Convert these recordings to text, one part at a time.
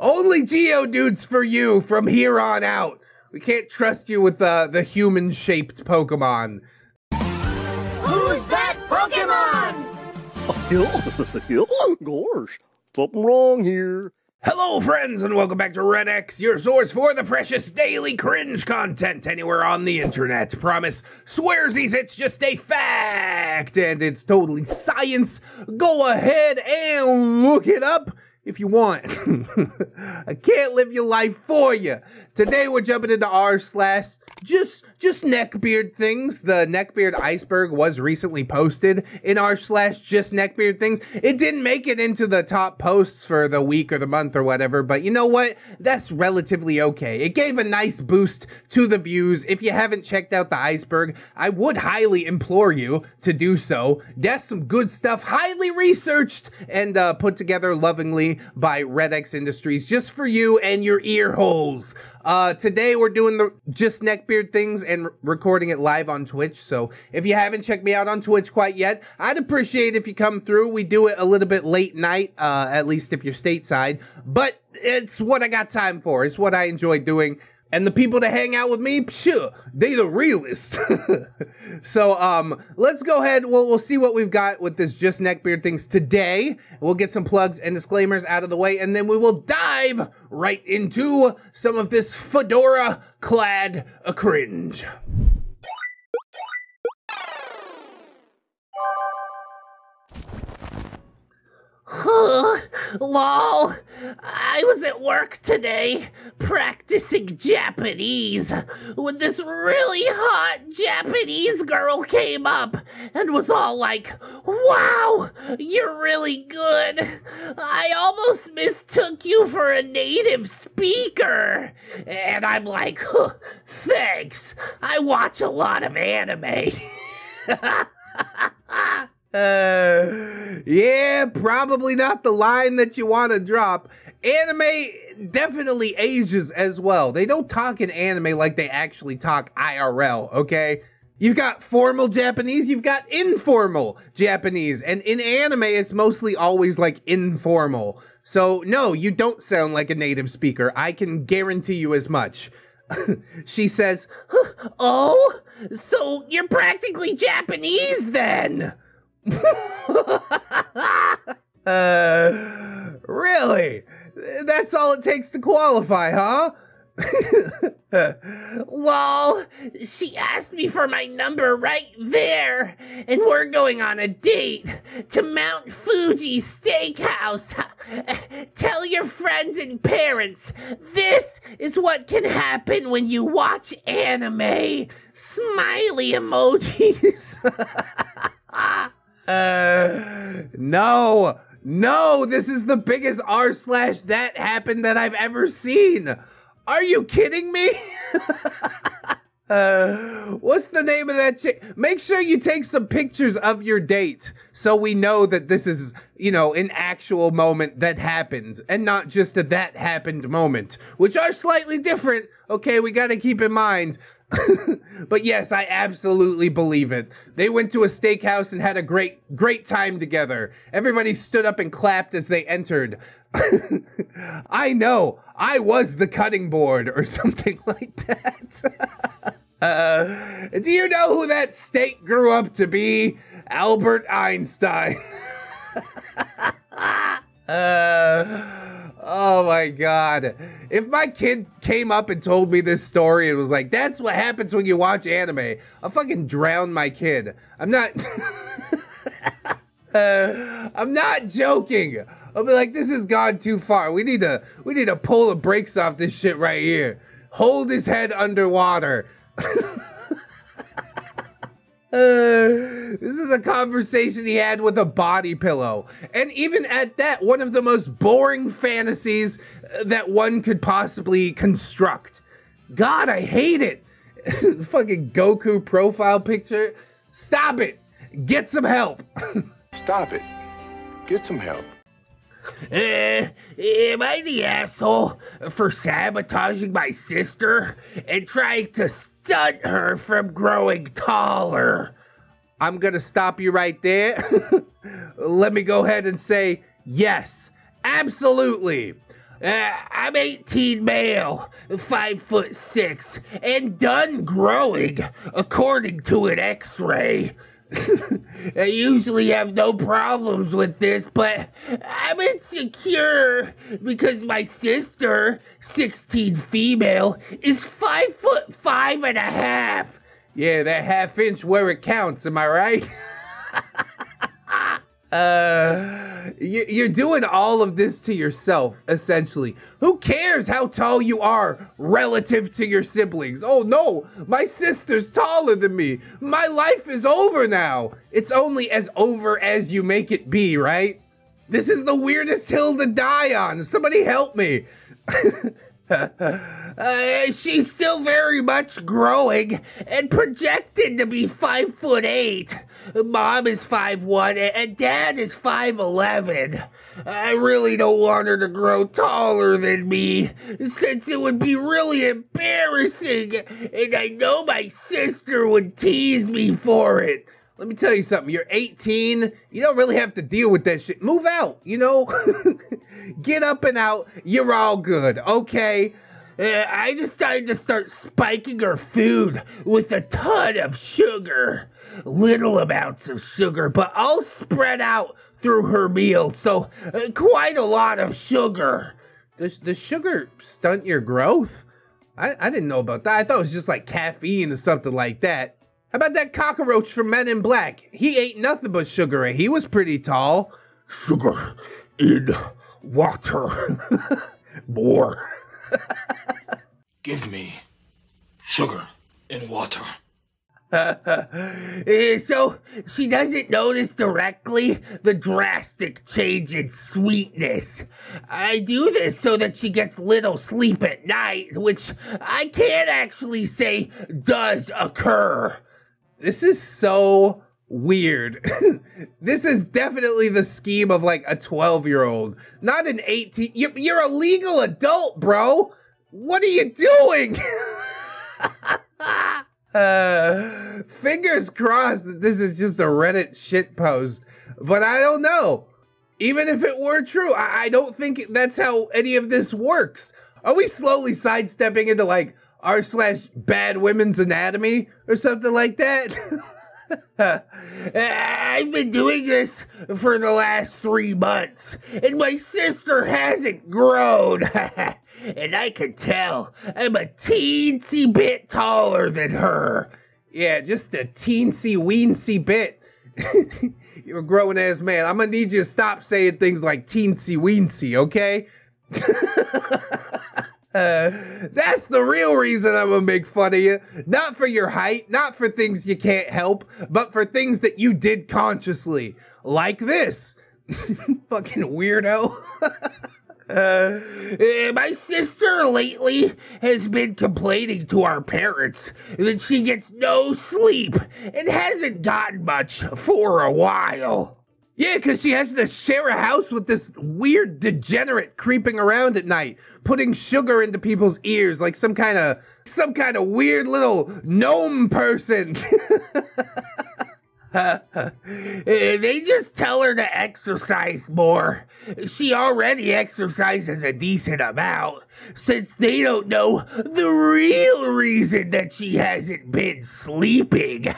Only Geodudes for you from here on out. We can't trust you with the human-shaped Pokemon. Who's that Pokemon? Gosh, something wrong here. Hello, friends, and welcome back to Red X, your source for the freshest daily cringe content anywhere on the internet. Promise, swearsies, it's just a fact, and it's totally science. Go ahead and look it up if you want. I can't live your life for you. Today we're jumping into r/just neckbeard things. The neckbeard iceberg was recently posted in r/just neckbeard things. It didn't make it into the top posts for the week or the month or whatever, but you know what? That's relatively okay. It gave a nice boost to the views. If you haven't checked out the iceberg, I would highly implore you to do so. That's some good stuff, highly researched and put together lovingly by Red X Industries, just for you and your ear holes. Today we're doing the just neckbeard things and recording it live on Twitch. So if you haven't checked me out on Twitch quite yet, I'd appreciate if you come through. We do it a little bit late night, at least if you're stateside, but it's what I got time for. It's what I enjoy doing. And the people that hang out with me, sure, they the realest. So, let's go ahead. We'll see what we've got with this just neckbeard things today. We'll get some plugs and disclaimers out of the way, and then we will dive right into some of this fedora-clad cringe. Lol, I was at work today practicing Japanese when this really hot Japanese girl came up and was all like, "Wow, you're really good. I almost mistook you for a native speaker." And I'm like, huh, "Thanks, I watch a lot of anime." Yeah, probably not the line that you want to drop. Anime definitely ages as well. They don't talk in anime like they actually talk IRL, okay? You've got formal Japanese, you've got informal Japanese, and in anime, it's mostly always like informal. So no, you don't sound like a native speaker. I can guarantee you as much. She says, "Oh, so you're practically Japanese then?" Really? That's all it takes to qualify, huh? Well, she asked me for my number right there, and we're going on a date to Mount Fuji Steakhouse. Tell your friends and parents, this is what can happen when you watch anime. Smiley emojis. No, this is the biggest r/that happened that I've ever seen. Are you kidding me? What's the name of that chick? Make sure you take some pictures of your date so we know that this is, you know, an actual moment that happened and not just a that happened moment, which are slightly different. Okay, we gotta keep in mind. But yes, I absolutely believe it. They went to a steakhouse and had a great time together. Everybody stood up and clapped as they entered. I know, I was the cutting board or something like that. Do you know who that steak grew up to be? Albert Einstein. Oh my God. If my kid came up and told me this story and was like, "That's what happens when you watch anime," I'll fucking drown my kid. I'm not I'm not joking. I'll be like, "This has gone too far. We need to pull the brakes off this shit right here. Hold his head underwater." This is a conversation he had with a body pillow. And even at that, one of the most boring fantasies that one could possibly construct. God, I hate it. Fucking Goku profile picture. Stop it. Get some help. Stop it. Get some help. Am I the asshole for sabotaging my sister and trying to stunt her from growing taller? I'm gonna stop you right there. Let me go ahead and say, yes, absolutely. I'm 18 male, 5'6", and done growing, according to an X-ray. I usually have no problems with this, but I'm insecure because my sister, 16 female, is 5'5.5". Yeah, that half-inch where it counts, am I right? You're doing all of this to yourself, essentially. Who cares how tall you are relative to your siblings? Oh no, my sister's taller than me. My life is over now. It's only as over as you make it be, right? This is the weirdest hill to die on. Somebody help me. She's still very much growing and projected to be 5'8". Mom is 5'1" and Dad is 5'11". I really don't want her to grow taller than me, since it would be really embarrassing, and I know my sister would tease me for it. Let me tell you something. You're 18. You don't really have to deal with that shit. Move out, you know? Get up and out. You're all good, okay? I decided to start spiking her food with a ton of sugar. Little amounts of sugar, but all spread out through her meal, so quite a lot of sugar. Does sugar stunt your growth? I didn't know about that. I thought it was just like caffeine or something like that. How about that cockroach from Men in Black? He ate nothing but sugar and he was pretty tall. Sugar in water. More. Give me sugar in water. So she doesn't notice directly the drastic change in sweetness. I do this so that she gets little sleep at night, which I can't actually say does occur. This is so weird. This is definitely the scheme of like a 12-year-old, not an 18. You're a legal adult, bro. What are you doing? Fingers crossed that this is just a Reddit shitpost, but I don't know. Even if it were true, I don't think that's how any of this works. Are we slowly sidestepping into like r/bad women's anatomy or something like that? I've been doing this for the last 3 months, and my sister hasn't grown. And I can tell I'm a teensy bit taller than her. Yeah, just a teensy-weensy bit. You're a grown-ass man. I'm gonna need you to stop saying things like teensy-weensy, okay? That's the real reason I'm gonna make fun of you. Not for your height, not for things you can't help, but for things that you did consciously. Like this. Fucking weirdo. My sister lately has been complaining to our parents that she gets no sleep and hasn't gotten much for a while. Yeah, because she has to share a house with this weird degenerate creeping around at night, putting sugar into people's ears like some kind of weird little gnome person. They just tell her to exercise more. She already exercises a decent amount, since they don't know the real reason that she hasn't been sleeping.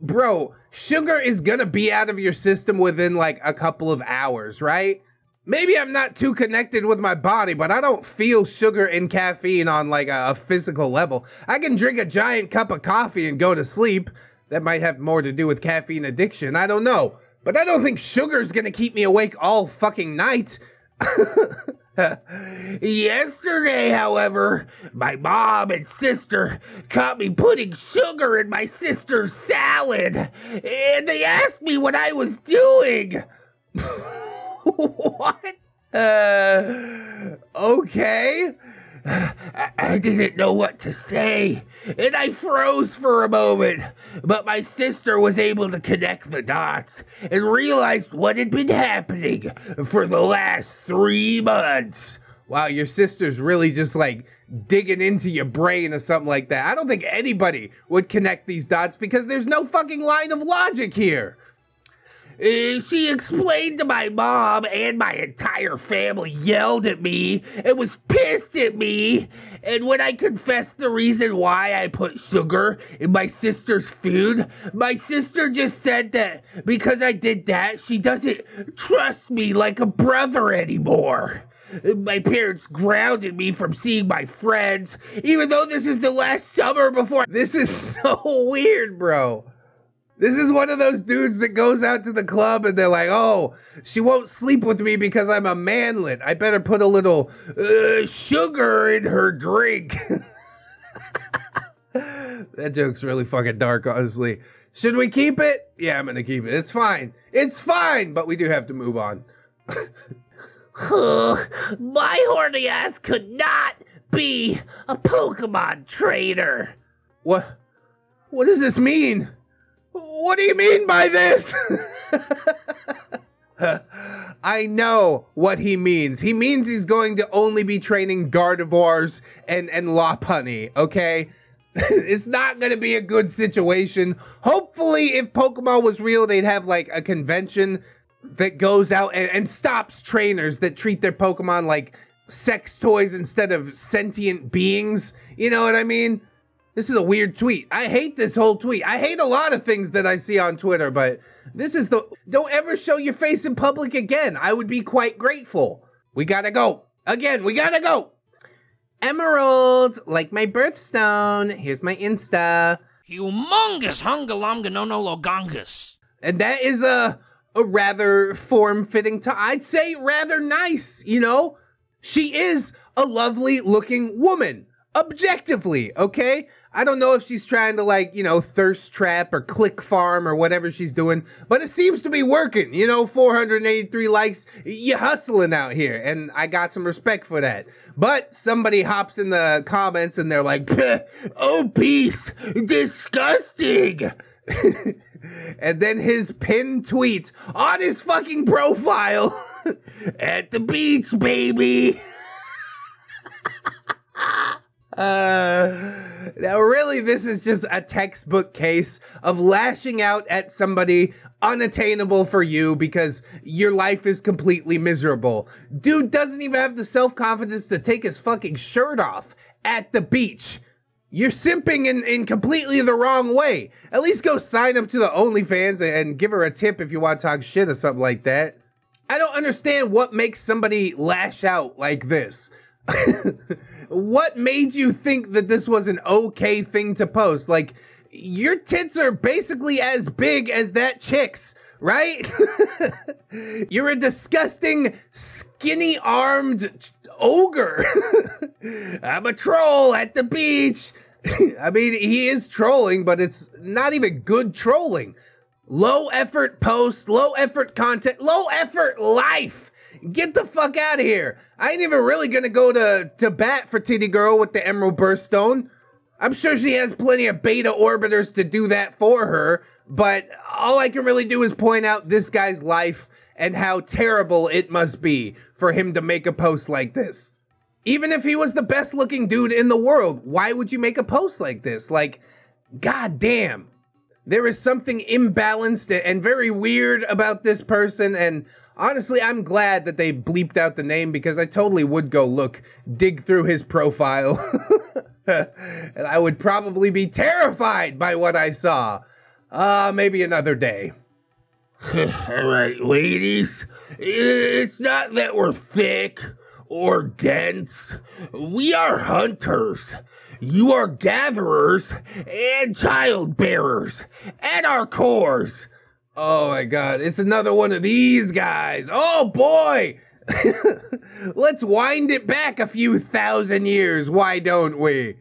Bro, sugar is gonna be out of your system within like a couple of hours, right? Maybe I'm not too connected with my body, but I don't feel sugar and caffeine on like a physical level. I can drink a giant cup of coffee and go to sleep. That might have more to do with caffeine addiction, I don't know. But I don't think sugar's gonna keep me awake all fucking night. Yesterday, however, my mom and sister caught me putting sugar in my sister's salad, and they asked me what I was doing. What? Okay. I didn't know what to say, and I froze for a moment, but my sister was able to connect the dots and realized what had been happening for the last 3 months. Wow, your sister's really just like digging into your brain or something like that. I don't think anybody would connect these dots because there's no fucking line of logic here. She explained to my mom, and my entire family yelled at me and was pissed at me. And when I confessed the reason why I put sugar in my sister's food, my sister just said that because I did that, she doesn't trust me like a brother anymore. My parents grounded me from seeing my friends, even though this is the last summer before. This is so weird, bro. This is one of those dudes that goes out to the club and they're like, oh, she won't sleep with me because I'm a manlet. I better put a little sugar in her drink. That joke's really fucking dark, honestly. Should we keep it? Yeah, I'm gonna keep it. It's fine. It's fine, but we do have to move on. My horny ass could not be a Pokemon trainer. What does this mean? What do you mean by this? I know what he means. He means he's going to only be training Gardevoirs and Lopunny, okay? It's not going to be a good situation. Hopefully, if Pokemon was real, they'd have like a convention that goes out and stops trainers that treat their Pokemon like sex toys instead of sentient beings. You know what I mean? This is a weird tweet. I hate this whole tweet. I hate a lot of things that I see on Twitter, but this is the... Don't ever show your face in public again. I would be quite grateful. We gotta go. Again, we gotta go. Emerald, like my birthstone. Here's my Insta. Humongous hungalonganologongus. And that is a rather form-fitting I'd say rather nice, you know? She is a lovely looking woman. Objectively, okay? I don't know if she's trying to, like, you know, thirst trap or click farm or whatever she's doing, but it seems to be working. You know, 483 likes, you hustling out here, and I got some respect for that. But somebody hops in the comments and they're like, obese, disgusting. And then his pinned tweet on his fucking profile, at the beach, baby. Now really this is just a textbook case of lashing out at somebody unattainable for you because your life is completely miserable. Dude doesn't even have the self-confidence to take his fucking shirt off at the beach. You're simping in completely the wrong way. At least go sign up to the OnlyFans and give her a tip if you want to talk shit or something like that. I don't understand what makes somebody lash out like this. What made you think that this was an okay thing to post? Like, your tits are basically as big as that chick's, right? You're a disgusting, skinny-armed ogre. I'm a troll at the beach. I mean, he is trolling, but it's not even good trolling. Low effort post, low effort content, low effort life. Get the fuck out of here. I ain't even really gonna go to bat for Titty Girl with the Emerald Birthstone. I'm sure she has plenty of beta orbiters to do that for her, but all I can really do is point out this guy's life and how terrible it must be for him to make a post like this. Even if he was the best looking dude in the world, why would you make a post like this? Like, goddamn. There is something imbalanced and very weird about this person, and honestly, I'm glad that they bleeped out the name because I totally would go dig through his profile. And I would probably be terrified by what I saw. Maybe another day. All right, ladies, it's not that we're thick or dense. We are hunters. You are gatherers and child bearers at our cores. Oh my god, it's another one of these guys. Oh boy! Let's wind it back a few thousand years, why don't we?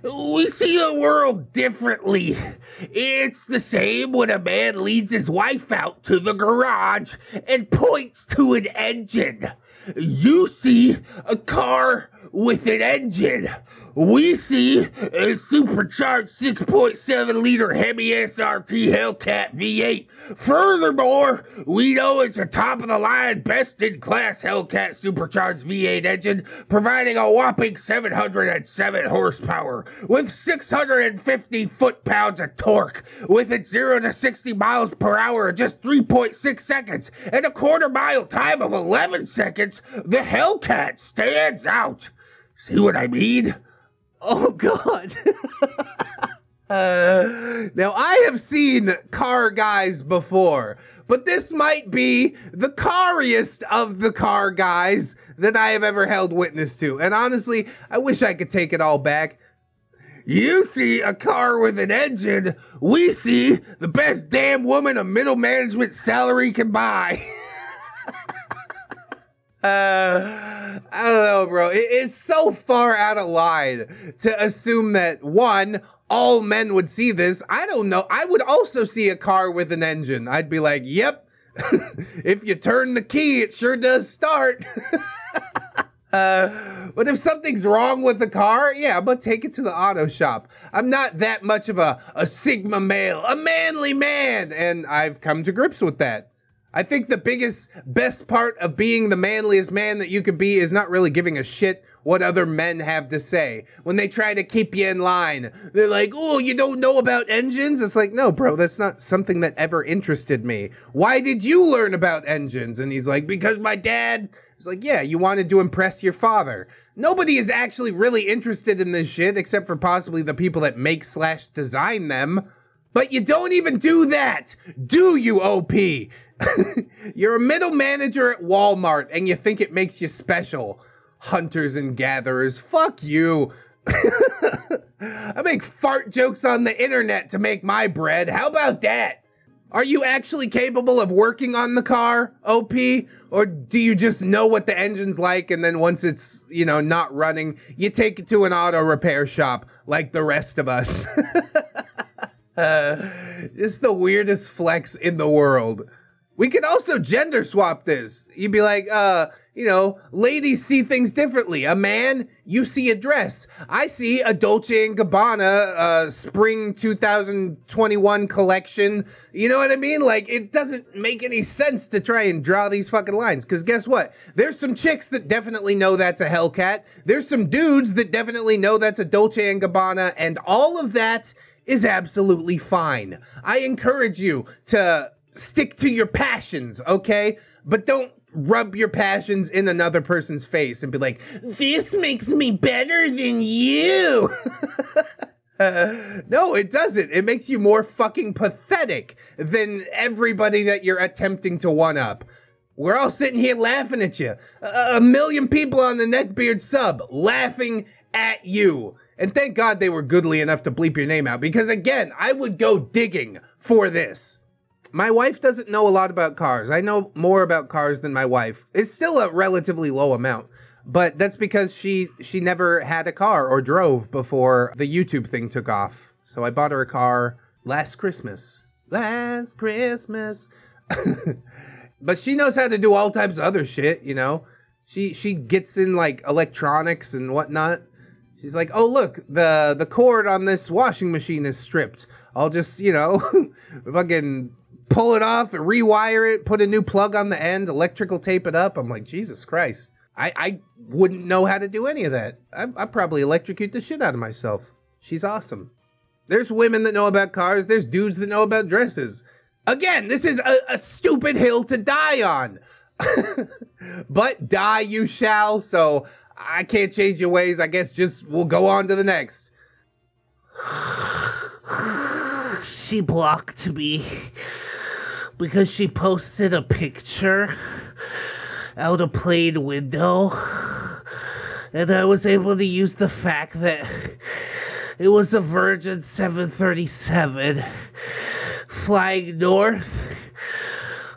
We see the world differently. It's the same when a man leads his wife out to the garage and points to an engine. You see a car with an engine. we see a supercharged 6.7-liter Hemi SRT Hellcat V8. Furthermore, we know it's a top-of-the-line, best-in-class Hellcat supercharged V8 engine, providing a whopping 707 horsepower, with 650 foot-pounds of torque, with its 0 to 60 miles per hour in just 3.6 seconds, and a quarter-mile time of 11 seconds. The Hellcat stands out. See what I mean? Oh, God. Now, I have seen car guys before, but this might be the cariest of the car guys that I have ever held witness to. And honestly, I wish I could take it all back. You see a car with an engine, we see the best damn woman a middle management salary can buy. I don't know, bro. It's so far out of line to assume that, one, all men would see this. I don't know. I would also see a car with an engine. I'd be like, yep, if you turn the key, it sure does start. But if something's wrong with the car, yeah, I'm gonna take it to the auto shop. I'm not that much of a Sigma male, a manly man, and I've come to grips with that. I think the best part of being the manliest man that you could be is not really giving a shit what other men have to say. When they try to keep you in line, they're like, oh, you don't know about engines? It's like, no, bro, that's not something that ever interested me. Why did you learn about engines? And he's like, because my dad. It's like, yeah, you wanted to impress your father. Nobody is actually really interested in this shit except for possibly the people that make/design them. But you don't even do that, do you, OP? You're a middle manager at Walmart and you think it makes you special. Hunters and gatherers, fuck you. I make fart jokes on the internet to make my bread. How about that? Are you actually capable of working on the car, OP? Or do you just know what the engine's like and then once it's, you know, not running, you take it to an auto repair shop like the rest of us? It's the weirdest flex in the world. We could also gender swap this. You'd be like, you know, ladies see things differently. A man, you see a dress. I see a Dolce & Gabbana spring 2021 collection. You know what I mean? Like, it doesn't make any sense to try and draw these fucking lines. Because guess what? There's some chicks that definitely know that's a Hellcat. There's some dudes that definitely know that's a Dolce & Gabbana. And all of that is absolutely fine. I encourage you to stick to your passions, okay? But don't rub your passions in another person's face and be like, this makes me better than you. No, it doesn't. It makes you more fucking pathetic than everybody that you're attempting to one-up. We're all sitting here laughing at you. A million people on the Neckbeard sub laughing at you. And thank God they were goodly enough to bleep your name out, because again, I would go digging for this. My wife doesn't know a lot about cars. I know more about cars than my wife. It's still a relatively low amount, but that's because she never had a car or drove before the YouTube thing took off. So I bought her a car last Christmas. Last Christmas. But she knows how to do all types of other shit, you know? She gets in like electronics and whatnot. She's like, oh look, the cord on this washing machine is stripped. I'll just, you know, fucking pull it off and rewire it, put a new plug on the end, electrical tape it up. I'm like, Jesus Christ. I wouldn't know how to do any of that. I'd probably electrocute the shit out of myself. She's awesome. There's women that know about cars. There's dudes that know about dresses. Again, this is a stupid hill to die on. But die you shall, so I can't change your ways. I guess just we'll go on to the next. She blocked me because she posted a picture out a plane window, and I was able to use the fact that it was a Virgin 737 flying north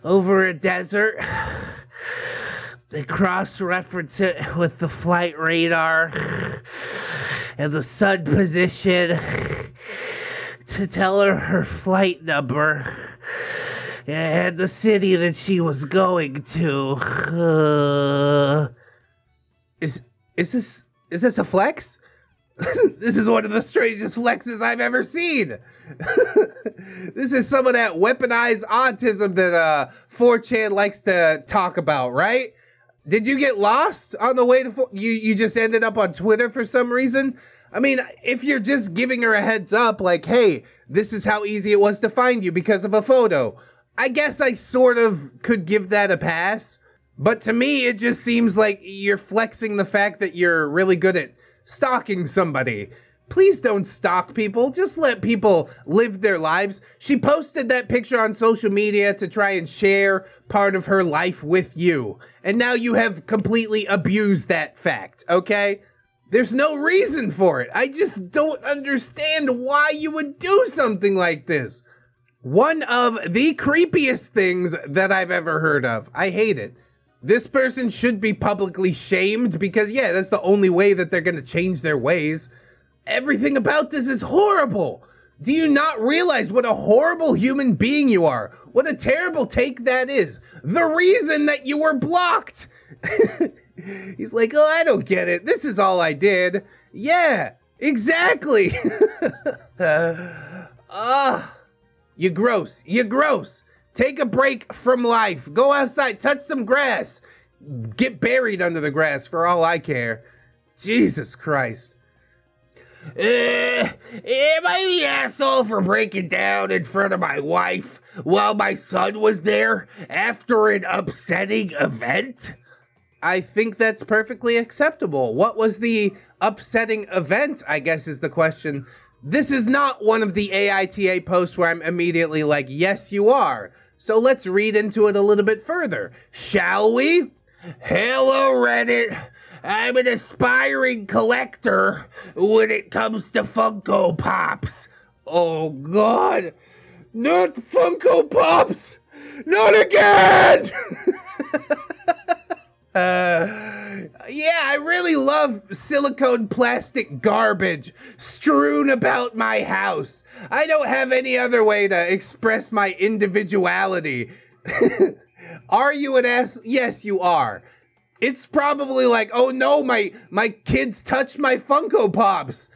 over a desert. They cross-reference it with the flight radar and the sun position to tell her flight number and the city that she was going to. Is this a flex? This is one of the strangest flexes I've ever seen. This is some of that weaponized autism that 4chan likes to talk about, right? Did you get lost on the way to you just ended up on Twitter for some reason? I mean, if you're just giving her a heads up, like, hey, this is how easy it was to find you because of a photo, I guess I sort of could give that a pass. But to me, it just seems like you're flexing the fact that you're really good at stalking somebody. Please don't stalk people. Just let people live their lives. She posted that picture on social media to try and share part of her life with you. And now you have completely abused that fact, okay? There's no reason for it. I just don't understand why you would do something like this. One of the creepiest things that I've ever heard of. I hate it. This person should be publicly shamed because, yeah, that's the only way that they're going to change their ways. Everything about this is horrible. Do you not realize what a horrible human being you are? What a terrible take that is. The reason that you were blocked. He's like, oh, I don't get it. This is all I did. Yeah, exactly. You're gross. You're gross. Take a break from life. Go outside. Touch some grass. Get buried under the grass for all I care. Jesus Christ. Am I the asshole for breaking down in front of my wife while my son was there after an upsetting event? I think that's perfectly acceptable. What was the upsetting event, I guess is the question. This is not one of the AITA posts where I'm immediately like, yes, you are. So let's read into it a little bit further, shall we? Hello, Reddit. I'm an aspiring collector when it comes to Funko Pops. Oh, God. Not Funko Pops! Not again! Yeah, I really love silicone plastic garbage strewn about my house. I don't have any other way to express my individuality. Are you an ass? Yes, you are. It's probably like, oh no, my kids touched my Funko Pops.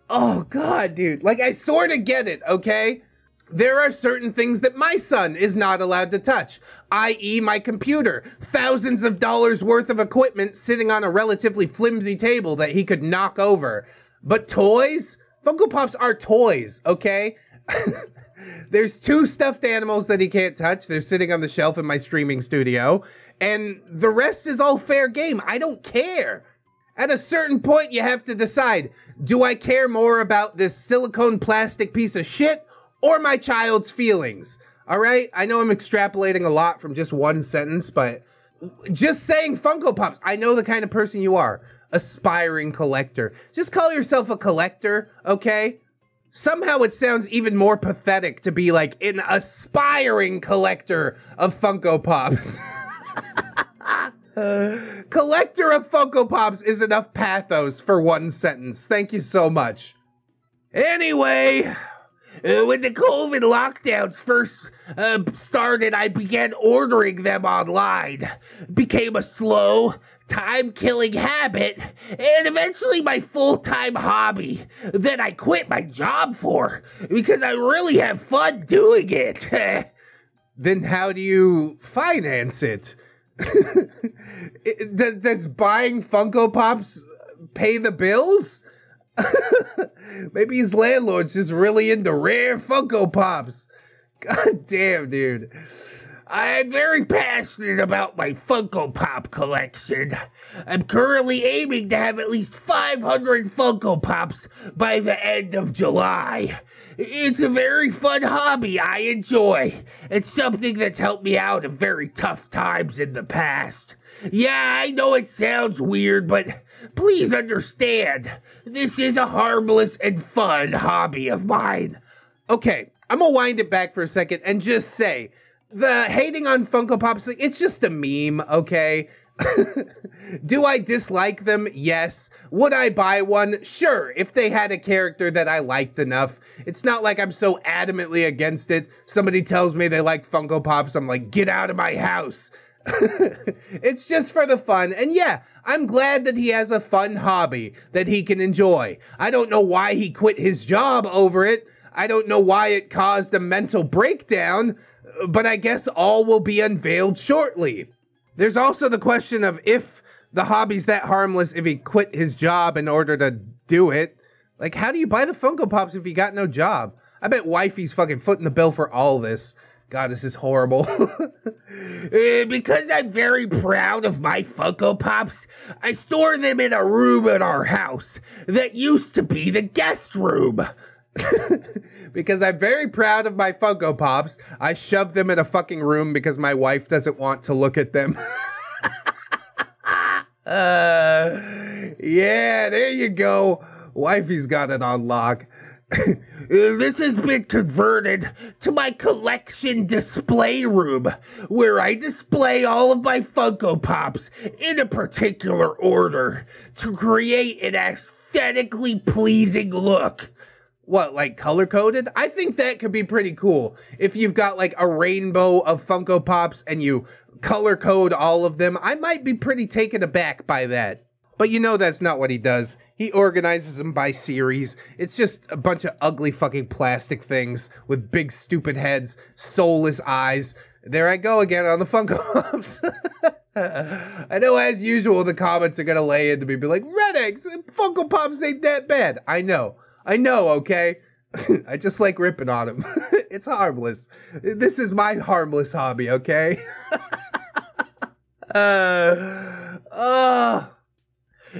Oh God, dude. Like, I sort of get it, okay? There are certain things that my son is not allowed to touch, i.e. my computer. Thousands of dollars worth of equipment sitting on a relatively flimsy table that he could knock over. But toys? Funko Pops are toys, okay? There's 2 stuffed animals that he can't touch. They're sitting on the shelf in my streaming studio. And the rest is all fair game. I don't care. At a certain point, you have to decide, do I care more about this silicone plastic piece of shit or my child's feelings? All right? I know I'm extrapolating a lot from just one sentence, but just saying Funko Pops, I know the kind of person you are. Aspiring collector. Just call yourself a collector, okay? Somehow it sounds even more pathetic to be like an aspiring collector of Funko Pops. Collector of Funko Pops is enough pathos for one sentence. Thank you so much. Anyway, when the COVID lockdowns first started, I began ordering them online. Became a slow, time-killing habit, and eventually my full-time hobby that I quit my job for because I really have fun doing it. Then how do you finance it? Does buying Funko Pops pay the bills? Maybe his landlord's just really into rare Funko Pops. God damn, dude. I'm very passionate about my Funko Pop collection. I'm currently aiming to have at least 500 Funko Pops by the end of July. It's a very fun hobby I enjoy. It's something that's helped me out of very tough times in the past. Yeah, I know it sounds weird, but please understand, this is a harmless and fun hobby of mine. Okay, I'm gonna wind it back for a second and just say, the hating on Funko Pops thing, it's just a meme, okay? Do I dislike them? Yes. Would I buy one? Sure, if they had a character that I liked enough. It's not like I'm so adamantly against it. Somebody tells me they like Funko Pops, I'm like, get out of my house. It's just for the fun. And yeah, I'm glad that he has a fun hobby that he can enjoy. I don't know why he quit his job over it. I don't know why it caused a mental breakdown, but I guess all will be unveiled shortly. There's also the question of if the hobby's that harmless if he quit his job in order to do it. Like, how do you buy the Funko Pops if you got no job? I bet wifey's fucking footing the bill for all this. God, this is horrible. Because I'm very proud of my Funko Pops, I store them in a room in our house that used to be the guest room. Because I'm very proud of my Funko Pops, I shove them in a fucking room because my wife doesn't want to look at them. Yeah, there you go. Wifey's got it on lock. This has been converted to my collection display room, where I display all of my Funko Pops in a particular order to create an aesthetically pleasing look. What, like color-coded? I think that could be pretty cool. If you've got like a rainbow of Funko Pops and you color code all of them, I might be pretty taken aback by that. But you know that's not what he does. He organizes them by series. It's just a bunch of ugly fucking plastic things with big stupid heads, soulless eyes. There I go again on the Funko Pops. I know as usual the comments are gonna lay into me, be like, Red X, Funko Pops ain't that bad. I know, okay? I just like ripping on them. It's harmless. This is my harmless hobby, okay?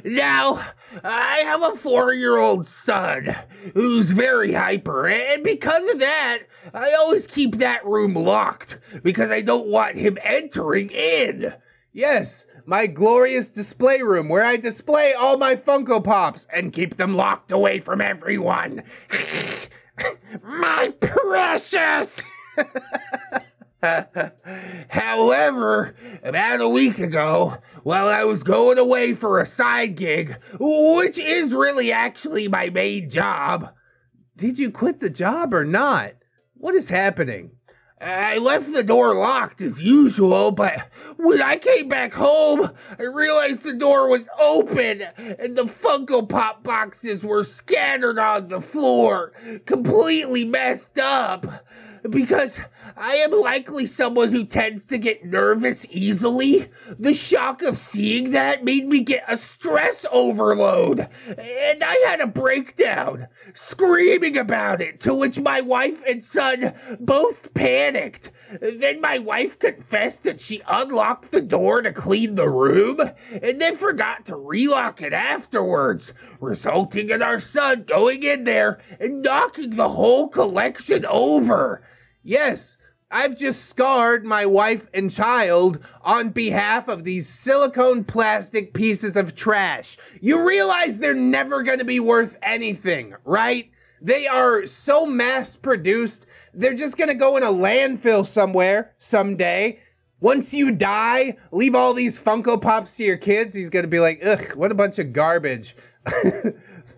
Now, I have a 4-year-old son who's very hyper, and because of that, I always keep that room locked because I don't want him entering in. Yes, my glorious display room where I display all my Funko Pops and keep them locked away from everyone. My precious! However, about a week ago, while I was going away for a side gig, which is really actually my main job. Did you quit the job or not? What is happening? I left the door locked as usual, but when I came back home, I realized the door was open and the Funko Pop boxes were scattered on the floor, completely messed up. Because I am likely someone who tends to get nervous easily, the shock of seeing that made me get a stress overload, and I had a breakdown, screaming about it, to which my wife and son both panicked. Then my wife confessed that she unlocked the door to clean the room, and then forgot to relock it afterwards, resulting in our son going in there and knocking the whole collection over. Yes, I've just scarred my wife and child on behalf of these silicone plastic pieces of trash. You realize they're never going to be worth anything, right? They are so mass-produced, they're just going to go in a landfill somewhere someday. Once you die, leave all these Funko Pops to your kids, he's going to be like, ugh, what a bunch of garbage.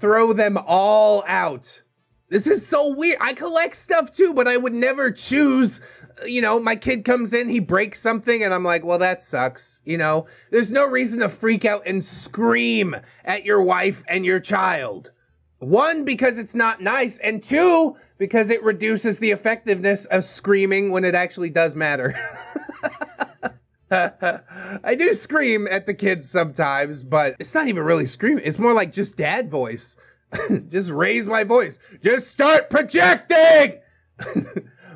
Throw them all out. This is so weird. I collect stuff too, but I would never choose, you know, my kid comes in, he breaks something, and I'm like, well, that sucks, you know? There's no reason to freak out and scream at your wife and your child. One, because it's not nice, and two, because it reduces the effectiveness of screaming when it actually does matter. I do scream at the kids sometimes, but it's not even really screaming. It's more like just dad voice. Just raise my voice. Just start projecting!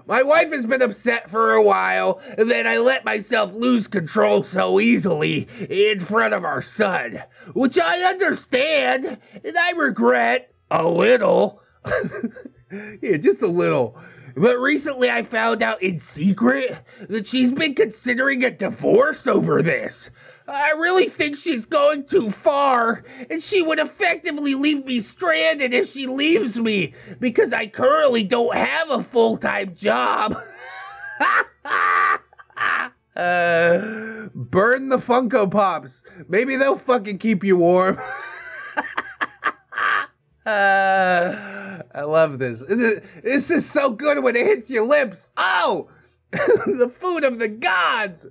My wife has been upset for a while that I let myself lose control so easily in front of our son, which I understand and I regret a little. Yeah, just a little. But recently I found out in secret that she's been considering a divorce over this. I really think she's going too far, and she would effectively leave me stranded if she leaves me, because I currently don't have a full-time job. Burn the Funko Pops. Maybe they'll fucking keep you warm. I love this. This is so good when it hits your lips. Oh! The food of the gods.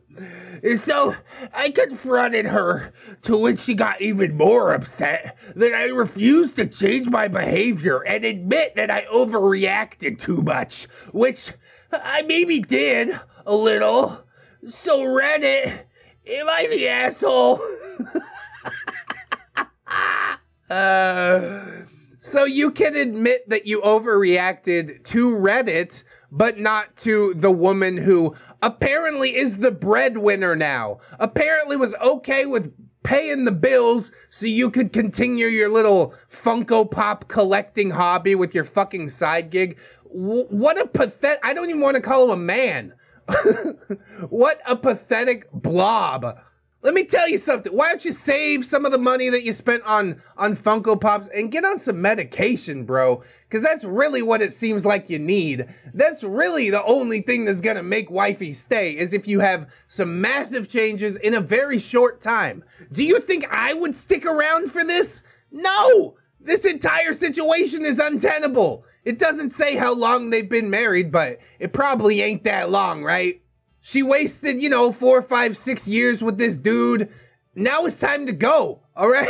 So I confronted her, to which she got even more upset that I refused to change my behavior and admit that I overreacted too much, which I maybe did a little. So Reddit, am I the asshole? So you can admit that you overreacted to Reddit, but not to the woman who apparently is the breadwinner now. Apparently was okay with paying the bills so you could continue your little Funko Pop collecting hobby with your fucking side gig. What a pathetic... I don't even want to call him a man. What a pathetic blob. Let me tell you something. Why don't you save some of the money that you spent on Funko Pops and get on some medication, bro? Because that's really what it seems like you need. That's really the only thing that's going to make wifey stay, is if you have some massive changes in a very short time. Do you think I would stick around for this? No! This entire situation is untenable. It doesn't say how long they've been married, but it probably ain't that long, right? She wasted, 4, 5, 6 years with this dude. Now it's time to go, all right?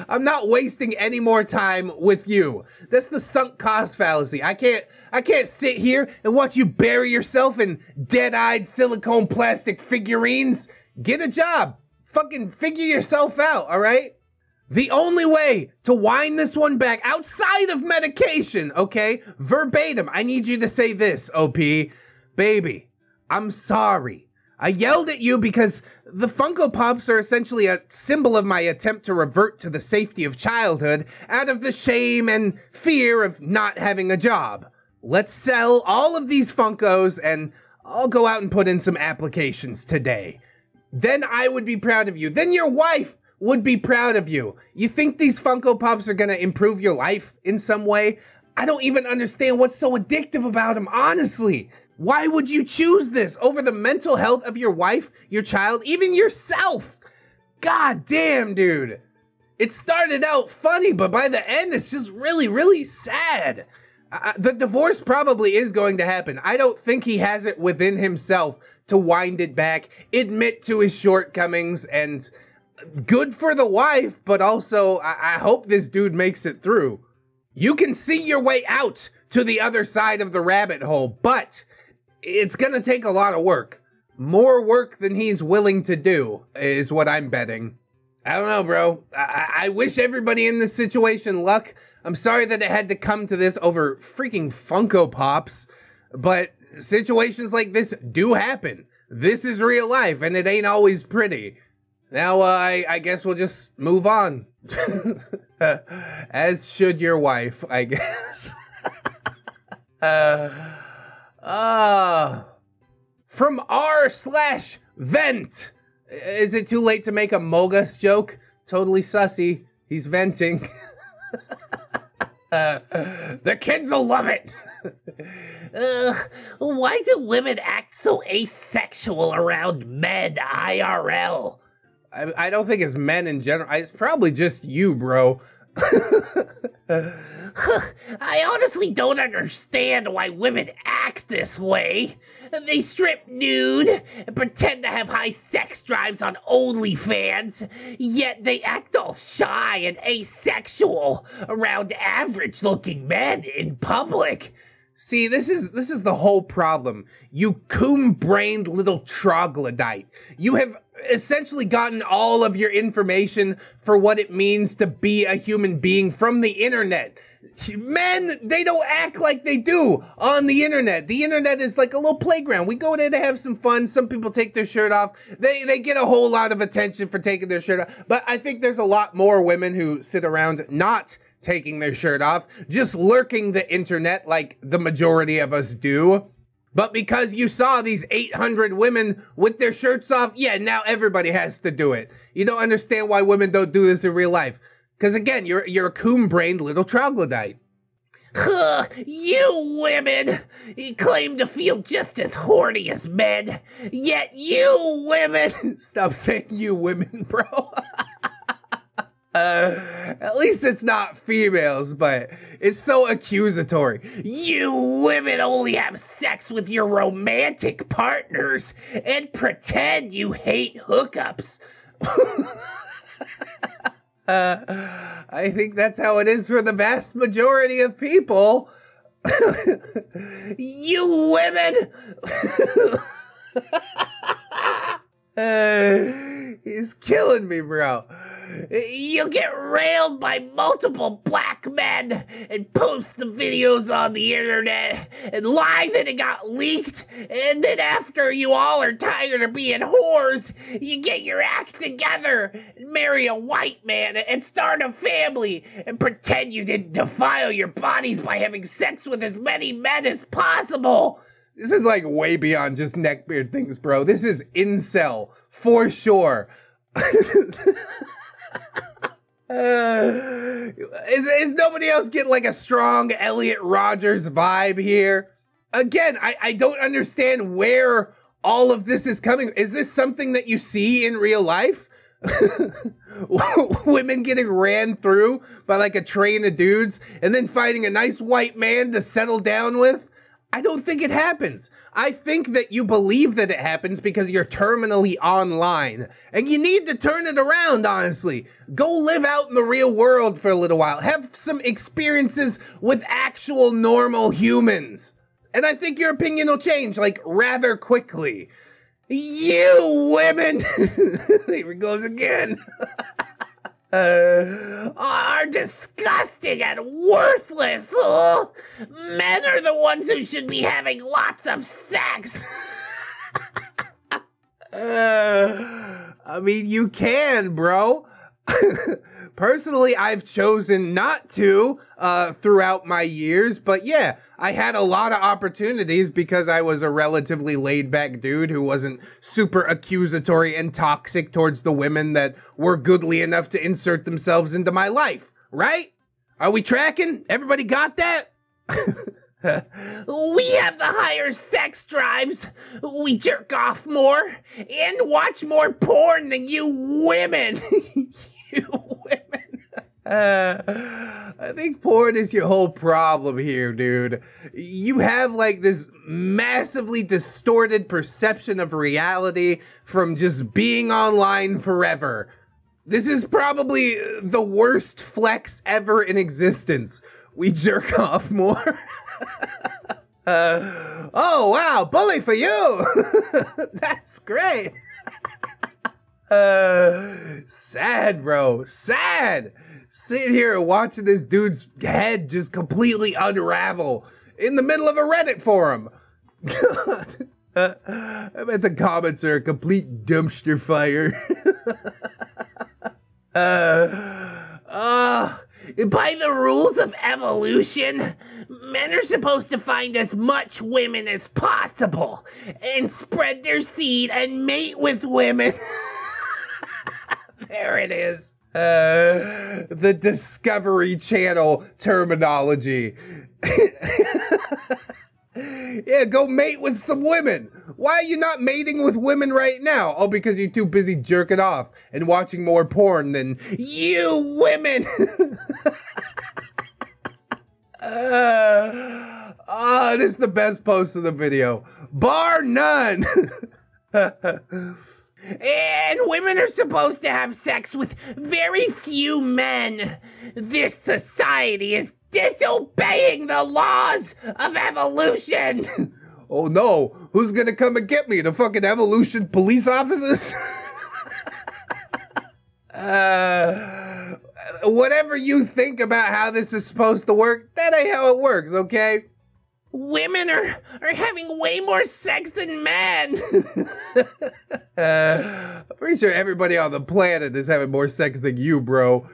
I'm not wasting any more time with you. That's the sunk cost fallacy. I can't sit here and watch you bury yourself in dead-eyed silicone plastic figurines. Get a job. Fucking figure yourself out, all right? The only way to wind this one back outside of medication, okay? Verbatim, I need you to say this, OP. Baby, I'm sorry. I yelled at you because the Funko Pops are essentially a symbol of my attempt to revert to the safety of childhood out of the shame and fear of not having a job. Let's sell all of these Funkos and I'll go out and put in some applications today. Then I would be proud of you. Then your wife would be proud of you. You think these Funko Pops are gonna improve your life in some way? I don't even understand what's so addictive about them, honestly. Why would you choose this over the mental health of your wife, your child, even yourself? God damn, dude. It started out funny, but by the end, it's just really, really sad. The divorce probably is going to happen. I don't think he has it within himself to wind it back, admit to his shortcomings, and good for the wife, but also I hope this dude makes it through. You can see your way out to the other side of the rabbit hole, but it's gonna take a lot of work. More work than he's willing to do, is what I'm betting. I don't know, bro. I wish everybody in this situation luck. I'm sorry that it had to come to this over freaking Funko Pops, but situations like this do happen. This is real life, and it ain't always pretty. Now, I guess we'll just move on. As should your wife, I guess. From r/vent. Is it too late to make a Mogus joke? Totally sussy. He's venting. The kids will love it. Why do women act so asexual around men IRL? I don't think it's men in general. It's probably just you, bro. I honestly don't understand why women act this way. They strip nude and pretend to have high sex drives on OnlyFans, yet they act all shy and asexual around average-looking men in public. See, this is the whole problem. You coon-brained little troglodyte. You have essentially gotten all of your information for what it means to be a human being from the internet. Men, they don't act like they do on the internet. The internet is like a little playground. We go there to have some fun. Some people take their shirt off. They get a whole lot of attention for taking their shirt off. But I think there's a lot more women who sit around not taking their shirt off, just lurking the internet like the majority of us do. But because you saw these 800 women with their shirts off, yeah, now everybody has to do it. You don't understand why women don't do this in real life. Because again, you're a coon-brained little troglodyte. You women claim to feel just as horny as men, yet you women... Stop saying you women, bro. At least it's not females, but it's so accusatory. You women only have sex with your romantic partners and pretend you hate hookups. I think that's how it is for the vast majority of people. You women! He's killing me, bro. You get railed by multiple black men and post the videos on the internet and live and it got leaked, and then after you all are tired of being whores, you get your act together and marry a white man and start a family and pretend you didn't defile your bodies by having sex with as many men as possible. This is like way beyond just neckbeard things, bro. This is incel, for sure. Is nobody else getting like a strong Elliot Rogers vibe here? Again, I don't understand where all of this is coming. Is this something that you see in real life? Women getting ran through by like a train of dudes and then finding a nice white man to settle down with? I don't think it happens. I think that you believe that it happens because you're terminally online. And you need to turn it around, honestly. Go live out in the real world for a little while. Have some experiences with actual normal humans. And I think your opinion will change, like, rather quickly. You women! Here it goes again. Are disgusting and worthless. Men are the ones who should be having lots of sex. I mean, you can, bro. Personally, I've chosen not to throughout my years, but yeah, I had a lot of opportunities because I was a relatively laid-back dude who wasn't super accusatory and toxic towards the women that were goodly enough to insert themselves into my life, right? Are we tracking? Everybody got that? We have the higher sex drives, we jerk off more, and watch more porn than you women. You women. I think porn is your whole problem here, dude. You have like this massively distorted perception of reality from just being online forever. This is probably the worst flex ever in existence. We jerk off more. Oh, wow, bully for you. That's great. Sad, bro, sad. Sitting here watching this dude's head just completely unravel in the middle of a Reddit forum. God. I bet the comments are a complete dumpster fire. By the rules of evolution, men are supposed to find as much women as possible and spread their seed and mate with women. There it is. The Discovery Channel terminology. Yeah, go mate with some women. Why are you not mating with women right now? Oh, because you're too busy jerking off and watching more porn than you women. This is the best post of the video, bar none. And women are supposed to have sex with very few men. This society is disobeying the laws of evolution. Oh no, who's gonna come and get me? The fucking evolution police officers? Whatever you think about how this is supposed to work, that ain't how it works, okay? Women are having way more sex than men. I'm pretty sure everybody on the planet is having more sex than you, bro.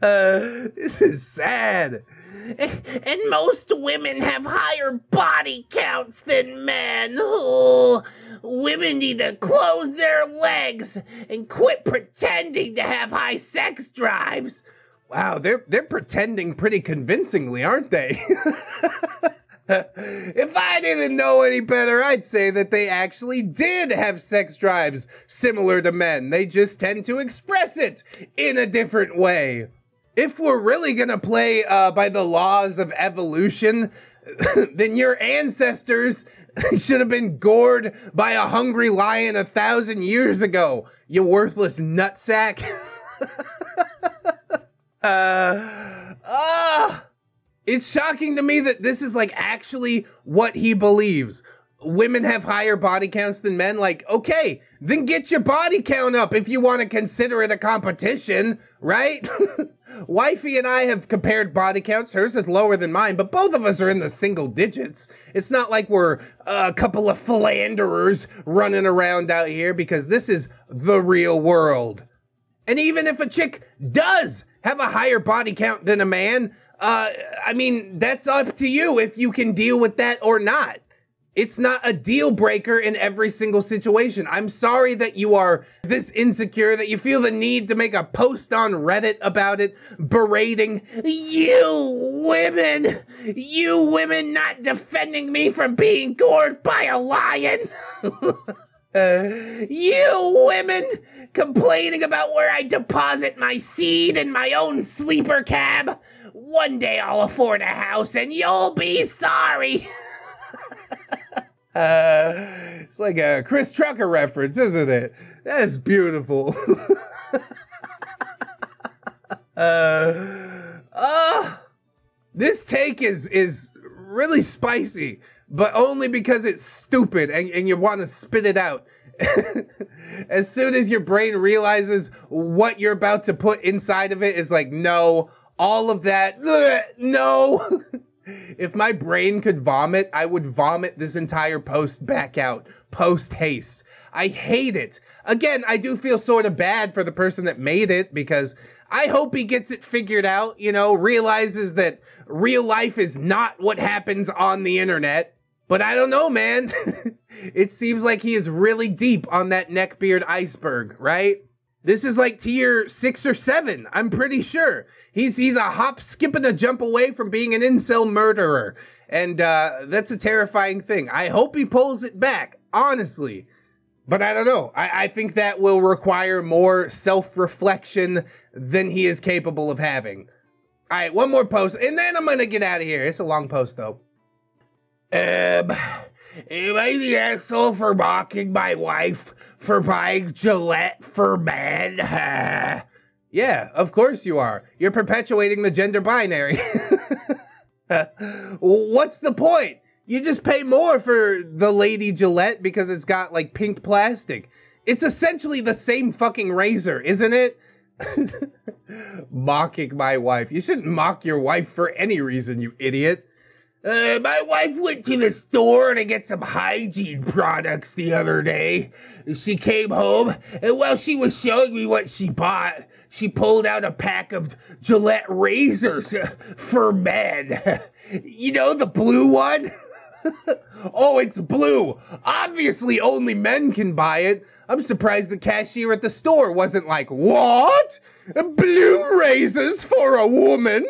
This is sad. And most women have higher body counts than men. Oh, women need to close their legs and quit pretending to have high sex drives. Wow, they're pretending pretty convincingly, aren't they? If I didn't know any better, I'd say that they actually did have sex drives similar to men. They just tend to express it in a different way. If we're really gonna play by the laws of evolution, then your ancestors should have been gored by a hungry lion 1,000 years ago, you worthless nutsack. It's shocking to me that this is like actually what he believes. Women have higher body counts than men. Like, okay, then get your body count up if you want to consider it a competition, right? Wifey and I have compared body counts. Hers is lower than mine, but both of us are in the single digits. It's not like we're a couple of philanderers running around out here, because this is the real world. And even if a chick does have a higher body count than a man, I mean, that's up to you if you can deal with that or not. It's not a deal breaker in every single situation. I'm sorry that you are this insecure, that you feel the need to make a post on Reddit about it, berating You women not defending me from being gored by a lion. You women complaining about where I deposit my seed in my own sleeper cab. One day I'll afford a house and you'll be sorry. It's like a Chris Trucker reference, isn't it? That's beautiful. This take is really spicy, but only because it's stupid and you want to spit it out. As soon as your brain realizes what you're about to put inside of it is like, no, all of that, no. If my brain could vomit, I would vomit this entire post back out, post haste. I hate it. Again, I do feel sort of bad for the person that made it, because I hope he gets it figured out, you know, realizes that real life is not what happens on the internet. But I don't know, man. It seems like he is really deep on that neckbeard iceberg, right? This is like tier 6 or 7, I'm pretty sure. He's a hop, skip, and a jump away from being an incel murderer. And that's a terrifying thing. I hope he pulls it back, honestly. But I don't know. I think that will require more self-reflection than he is capable of having. All right, one more post, and then I'm gonna get out of here. It's a long post, though. Am I the asshole for mocking my wife for buying Gillette for men? Yeah, of course you are. You're perpetuating the gender binary. What's the point? You just pay more for the Lady Gillette because it's got like pink plastic. It's essentially the same fucking razor, isn't it? Mocking my wife. You shouldn't mock your wife for any reason, you idiot. My wife went to the store to get some hygiene products the other day. She came home, and while she was showing me what she bought, she pulled out a pack of Gillette razors for men. You know, the blue one? Oh, it's blue. Obviously, only men can buy it. I'm surprised the cashier at the store wasn't like, what? Blue razors for a woman?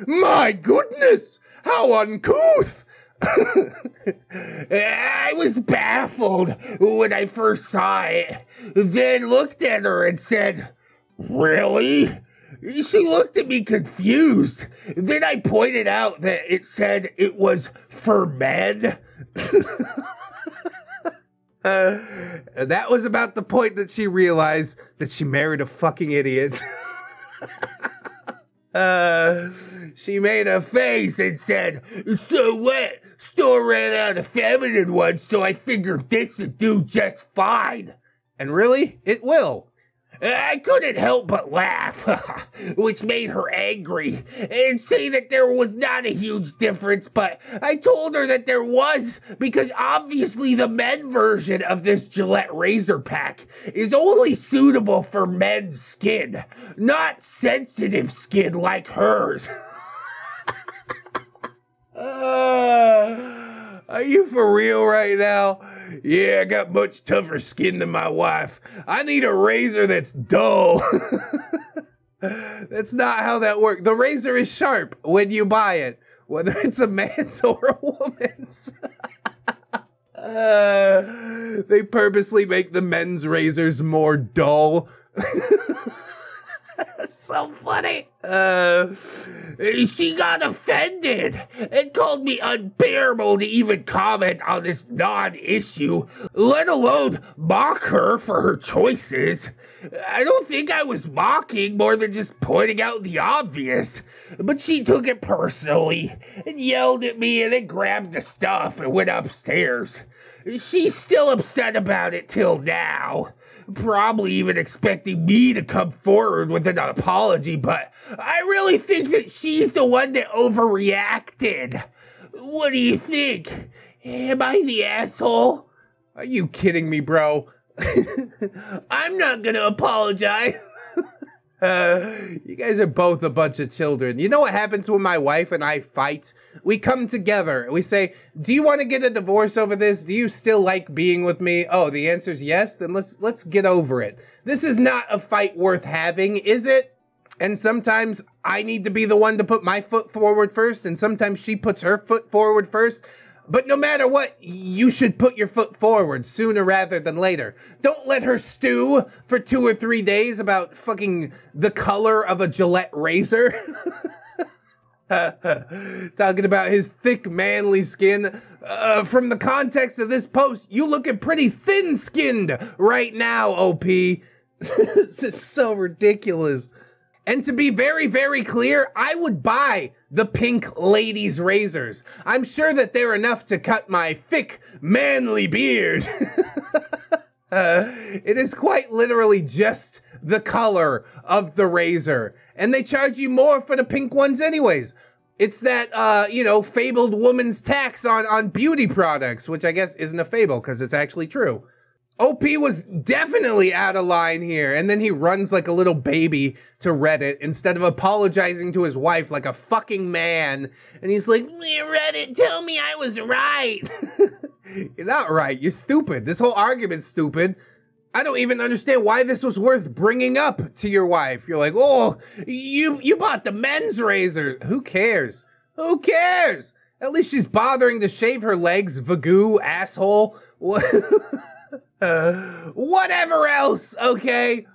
My goodness, how uncouth. I was baffled when I first saw it, then looked at her and said, really? She looked at me confused. Then I pointed out that it said it was for men. That was about the point that she realized that she married a fucking idiot. She made a face and said, so what? Store ran out of feminine ones, so I figured this would do just fine. And really, it will. I couldn't help but laugh, which made her angry, and say that there was not a huge difference, but I told her that there was, because obviously the men version of this Gillette razor pack is only suitable for men's skin, not sensitive skin like hers. Are you for real right now? Yeah, I got much tougher skin than my wife. I need a razor that's dull. That's not how that works. The razor is sharp when you buy it. whether it's a man's or a woman's. They purposely make the men's razors more dull. So funny. She got offended and called me unbearable to even comment on this non-issue, let alone mock her for her choices. I don't think I was mocking more than just pointing out the obvious, but she took it personally and yelled at me and then grabbed the stuff and went upstairs. She's still upset about it till now. Probably even expecting me to come forward with an apology, but I really think that she's the one that overreacted. What do you think? Am I the asshole? Are you kidding me, bro? I'm not gonna apologize. You guys are both a bunch of children. You know what happens when my wife and I fight? We come together. We say, do you want to get a divorce over this? Do you still like being with me? Oh, the answer's yes? Then let's get over it. This is not a fight worth having, is it? And sometimes I need to be the one to put my foot forward first, and sometimes she puts her foot forward first. But no matter what, you should put your foot forward sooner rather than later. Don't let her stew for 2 or 3 days about fucking the color of a Gillette razor. Talking about his thick, manly skin. From the context of this post, you looking pretty thin-skinned right now, OP. This is so ridiculous. And to be very, very clear, I would buy the pink ladies' razors. I'm sure that they're enough to cut my thick, manly beard. It is quite literally just the color of the razor. And they charge you more for the pink ones anyways. It's that, fabled woman's tax on beauty products, which I guess isn't a fable because it's actually true. OP was definitely out of line here, and then he runs like a little baby to Reddit instead of apologizing to his wife like a fucking man. And he's like, Reddit, tell me I was right. You're not right. You're stupid. This whole argument's stupid. I don't even understand why this was worth bringing up to your wife. You're like, oh, you bought the men's razor. Who cares? Who cares? At least she's bothering to shave her legs, Vagoo, asshole. Whatever else, okay?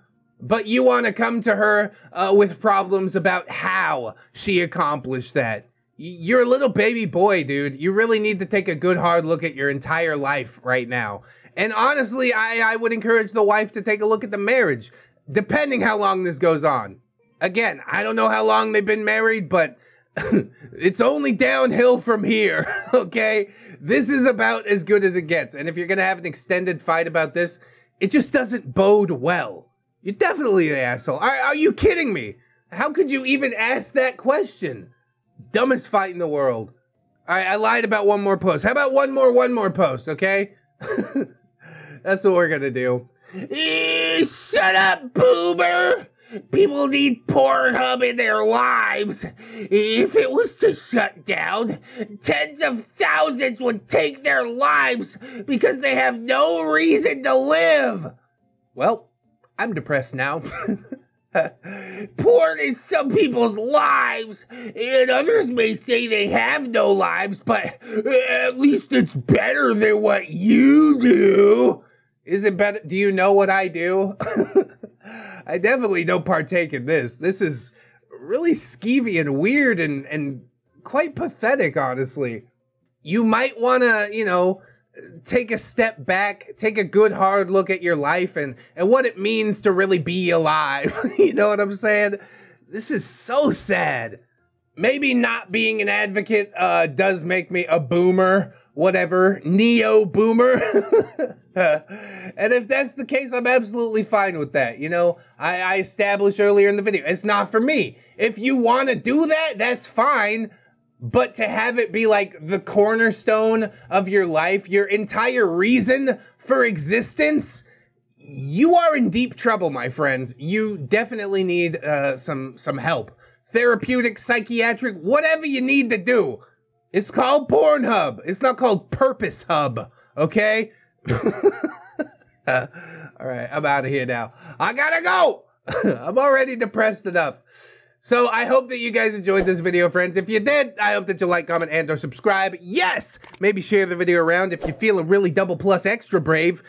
But you want to come to her with problems about how she accomplished that. You're a little baby boy, dude. You really need to take a good hard look at your entire life right now. And honestly, I would encourage the wife to take a look at the marriage, depending how long this goes on. Again, I don't know how long they've been married, but it's only downhill from here, okay? This is about as good as it gets. And if you're going to have an extended fight about this, it just doesn't bode well. You're definitely an asshole. Are you kidding me? How could you even ask that question? Dumbest fight in the world. All right, I lied about one more post. How about one more post, okay? That's what we're going to do. Shut up, boomer! People need Pornhub in their lives. If it was to shut down, tens of thousands would take their lives because they have no reason to live. Well, I'm depressed now. Porn is some people's lives, and others may say they have no lives, but at least it's better than what you do. Is it better? Do you know what I do? I definitely don't partake in this. This is really skeevy and weird and quite pathetic, honestly. You might want to, take a step back, take a good hard look at your life and what it means to really be alive. You know what I'm saying? This is so sad. Maybe not being an advocate does make me a boomer, whatever, neo-boomer. And if that's the case, I'm absolutely fine with that. I established earlier in the video, it's not for me. If you want to do that, that's fine. But to have it be like the cornerstone of your life, your entire reason for existence, you are in deep trouble, my friend. You definitely need some help. Therapeutic, psychiatric, whatever you need to do. It's called Pornhub. It's not called Purpose Hub, okay? All right, I'm out of here now. I gotta go. I'm already depressed enough. So I hope that you guys enjoyed this video, friends. If you did, I hope that you like, comment, and or subscribe. Yes! Maybe share the video around if you're feeling really double plus extra brave.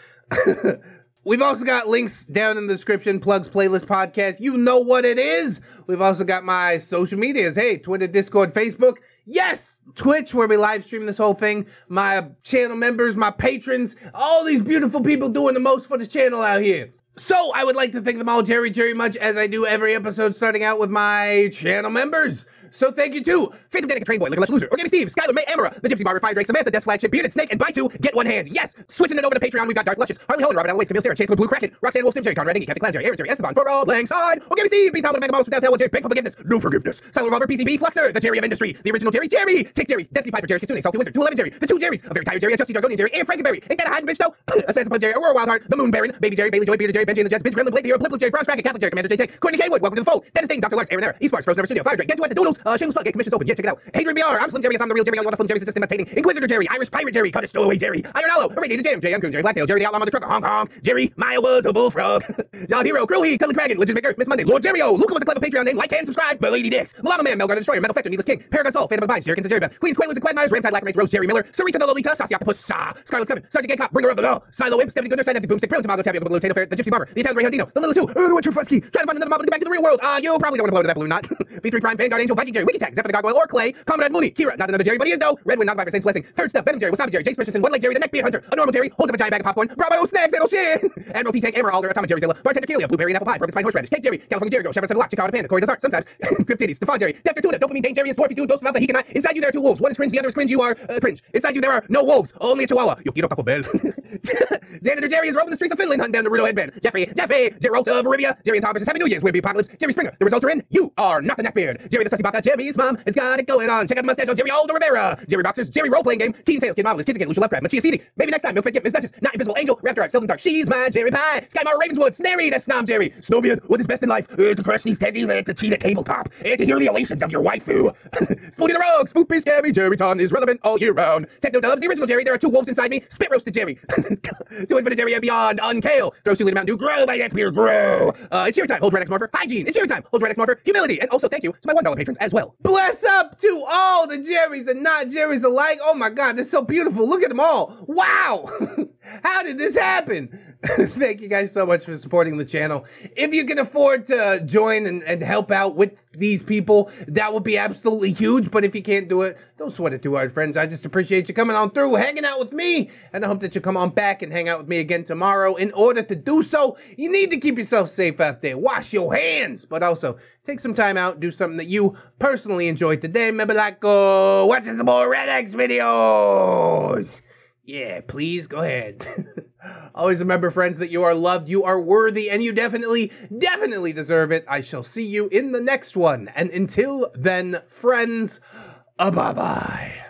We've also got links down in the description, plugs, playlist, podcast. You know what it is. We've also got my social medias. Hey, Twitter, Discord, Facebook. Yes, Twitch, where we live stream this whole thing. My channel members, my patrons, all these beautiful people doing the most for this channel out here. So I would like to thank them all very much, as I do every episode, starting out with my channel members. So thank you to Phantom Danica, Train Boy, Liquor Loser, Organic Steve, Skylar, May, Amara, The Gypsy Barber, Fire Drake, Samantha, Death Flagship, Bearded Snake, and Buy Two, Get One Hand. Yes! Switching it over to Patreon, we've got Dark Luscious, Harley Holland, Robert Allen Waits, Camille Sarah, Chase with Blue Kraken, Roxanne Wolf, Sim, Jerry, Conrad Ingy, Captain Clan, Jerry, Aaron, Jerry, Esteban, for all blank side, Organic Steve, B. Tomlin, Mega Mouse, Without Tail, Jerry, Beg for Forgiveness, No Forgiveness, Silent Revolver, PCB, Fluxer, The Jerry of Industry, The Original Jerry, Jerry, Tick Jerry, Destiny Piper, Jerry, Kitsune, Salty Wizard, 211 Jerry, The Two Jerrys, A Very Tired Jerry, A Justy Dargonian Jerry, and Frankenberry, Ain't That a Hiding Bitch Though, Assassin Punch Jerry, Aurora Wildheart, The Moon Baron, Baby Jerry, Bailey Joy, Bearded Jerry, Benji and the Jets, Bitch Gremlin, Blake the Hero, Pliplet Jerry, Bronze Dragon, Catholic Jerry, Commander J Tech, Courtney Kaywood, Welcome to the Fold, Dennis Dane, Dr. Larks, Aaron Air, Esports, Rose Never Studio, Fire Drake, Get to at the Doodles, Shameless Plug, Commission's Open, yeah, check it out. Hadrian BR, I'm Slim Jerry, I'm the real Jerry, I'm Slim Jerry's assistant imitating, Inquisitor Jerry, Irish Pirate Jerry, Cut a Stowaway Jerry, Iron Aloe, Irradiated Jam, JM Coon, Jerry Blacktail, Jerry the Outlaw, Mother Trucker, Hong Kong, Jerry, Maya was a bullfrog, John Hero, Crowley, Cuddling Dragon, Legend Maker, Miss Monday, Lord Jerryo, Luca was a clever Patreon name, like and subscribe, Lady Dix, Malama Man, Melgar the Destroyer, Metal Fector, Needless King, Paragon Soul, Phantom of Vines, Jerry Jerry Beth, Queens, Quaaludes and Quagmires, Ramtide, Lacrimate, Rose, Jerry Miller, Sarita the Lolita, Sassy Octopus, Scarlet Seven, Sergeant Gay Cop, Bringer of the Law, Silo Imp, Stephanie Goodness, Synaptic Boomstick, Brilliant Tomago, Tabby, Blue, Taylor Fair, The Gypsy Barber, The Italian Ray Houdino, The Little Sue, Erdo Trufusky, trying to find another mob to get back to the real world. You probably don't want to blow to that balloon, not. V3 Prime, Vanguard Angel, Viking Jerry, Wiki Tag, Zephyr the Gargoyle, or Clay, Comrade Mooney, Kira, not another Jerry, but he is though, Redwind, Not Viper, Saints Blessing, Third Step, Venom Jerry, Wasabi Jerry, Jace Christensen, One Leg Jerry, The Neckbeard Hunter, a normal Jerry, holds up a giant bag of popcorn, Bravo, Snacks, and shit, Admiral T-Tank, Amber Alder, Atomic Jerry Zilla, Bartender Kelia, Blueberry and Apple Pie, Broken Spine Horseradish, Cake Jerry, California Jerry, Chevron 7 Lock, Chicago Panda, Corey Desart, sometimes, Crypt Titties, Stefan Jerry, Defter Tuna, Dopamine, Dane Jerry, Dwarfy Dude, Dose of Alpha, he cannot, inside you there are two wolves, one is cringe, the other is cringe, you are, cringe, inside you there are no wolves, only a chihuahua, Yukiro Taco Bell, Janitor Jerry is roaming the streets of Finland, hunting down the Rudo headband, Jeffy, Geralta of Arabia, Jerry and Thomas is Happy New Year's, Weird Apocalypse, Jerry Springer, the results are in, you are not the neckbeard, Jerry the Sussy Baka, Jerry's mom has got it going on, check out the mustache on Jerry Aldo Rivera, Jerry Boxers, Jerry Role-Playing Game, Keen Tails, Kid Marvelous, Kids Again, Lucia Lovecraft, Machia CD, maybe next time, Milk Fed Gift, Miss Duchess, Not Invisible Angel, Raptor Art, Sylvan Dark, She's my Jerry Pie, Skymar Ravenswood, Snary, that's Snom Jerry, Snowbeard, what is best in life, to crush these teddies and to cheat at tabletop, and to hear the elations of your waifu, Spooky the Rogue, Spoopy Scary, Jerry Ton is relevant all year round, Techno Dubs, the original Jerry, there are two wolves inside me, Spit Roasted Jerry, to Infinite Jerry and beyond, Unkale, Throws 2 Liter Mountain Dew, Grow my neckbeard, grow, it's Jerry time, hold Red X Morpher, Hygiene, it's Jerry time, hold Red X Morpher, Humility, and also thank you to my $1 patrons as well. Bless up to all the Jerrys and not Jerrys alike. Oh my God, they're so beautiful. Look at them all. Wow. How did this happen? Thank you guys so much for supporting the channel. If you can afford to join and help out with these people, that would be absolutely huge. But if you can't do it, don't sweat it too hard, friends. I just appreciate you coming on through, hanging out with me. And I hope that you come on back and hang out with me again tomorrow. In order to do so, you need to keep yourself safe out there. Wash your hands. But also, take some time out, do something that you personally enjoyed today. Maybe like watching some more Red X videos. Yeah, please go ahead. Always remember, friends, that you are loved, you are worthy, and you definitely deserve it. I shall see you in the next one. And until then, friends, bye-bye.